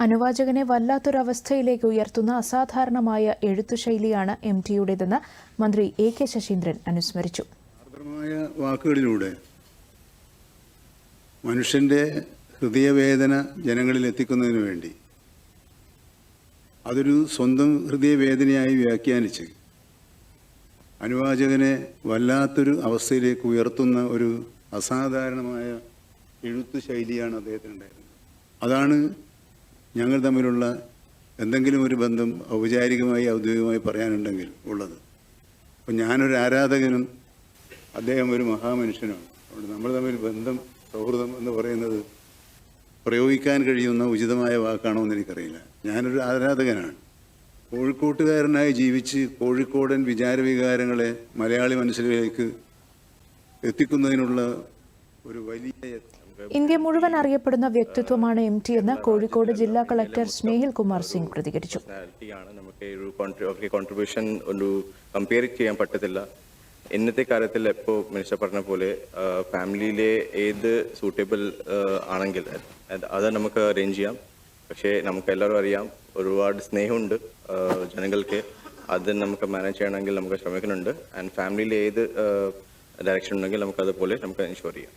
അനുവാചകനെ വല്ലാത്തൊരവസ്ഥയിലേക്ക് ഉയർത്തുന്ന അസാധാരണമായ എഴുത്തുശൈലിയാണ് MTയുടേതെന്ന് മന്ത്രി AK ശശീന്ദ്രൻ അനുസ്മരിച്ചു. വാക്കുകളിലൂടെ മനുഷ്യന്റെ ഹൃദയവേദന ജനങ്ങളിൽ എത്തിക്കുന്നതിന് വേണ്ടി അതൊരു സ്വന്തം ഹൃദയവേദനയായി വ്യാഖ്യാനിച്ച് അനുവാചകനെ വല്ലാത്തൊരു അവസ്ഥയിലേക്ക് ഉയർത്തുന്ന ഒരു അസാധാരണമായ എഴുത്തു ശൈലിയാണ് അദ്ദേഹത്തിനുണ്ടായിരുന്നത്. അതാണ് ഞങ്ങൾ തമ്മിലുള്ള എന്തെങ്കിലും ഒരു ബന്ധം ഔപചാരികമായി ഔദ്യോഗികമായി പറയാനുണ്ടെങ്കിൽ ഉള്ളത്. അപ്പം ഞാനൊരു ആരാധകനും അദ്ദേഹം ഒരു മഹാമനുഷ്യനാണ്. അതുകൊണ്ട് നമ്മൾ തമ്മിൽ ബന്ധം, സൗഹൃദം എന്ന് പറയുന്നത് പ്രയോഗിക്കാൻ കഴിയുന്ന ഉചിതമായ വാക്കാണോ എന്ന് എനിക്കറിയില്ല. ഞാനൊരു ആരാധകനാണ്. കോഴിക്കോട്ടുകാരനായി ജീവിച്ച് കോഴിക്കോടൻ വിചാരവികാരങ്ങളെ മലയാളി മനസ്സിലേക്ക് എത്തിക്കുന്നതിനുള്ള ഒരു വലിയ ഇന്ത്യ മുഴുവൻ അറിയപ്പെടുന്ന വ്യക്തിത്വമാണ് MT എന്ന് കോഴിക്കോട് ജില്ലാ കളക്ടർ സ്നേഹിൽ കുമാർ സിംഗ് പ്രതികരിച്ചു. നമുക്ക് കോൺട്രിബ്യൂഷൻ ഒരു കമ്പയർ ചെയ്യാൻ പറ്റത്തില്ല. ഇന്നത്തെ കാര്യത്തിൽ ഇപ്പോൾ മിനിസ്റ്റർ പറഞ്ഞ പോലെ ഫാമിലിയിലെ ഏത് സൂട്ടബിൾ ആണെങ്കിൽ അത് നമുക്ക് അറേഞ്ച് ചെയ്യാം. പക്ഷേ നമുക്ക് എല്ലാവരും അറിയാം, ഒരുപാട് സ്നേഹമുണ്ട് ജനങ്ങൾക്ക്. അത് നമുക്ക് മാനേജ് ചെയ്യണമെങ്കിൽ നമുക്ക് ശ്രമിക്കുന്നുണ്ട്. ആൻഡ് ഫാമിലിയിൽ ഏത് ഡയറക്ഷൻ ഉണ്ടെങ്കിൽ നമുക്ക് അതുപോലെ നമുക്ക് എൻഷുർ ചെയ്യാം.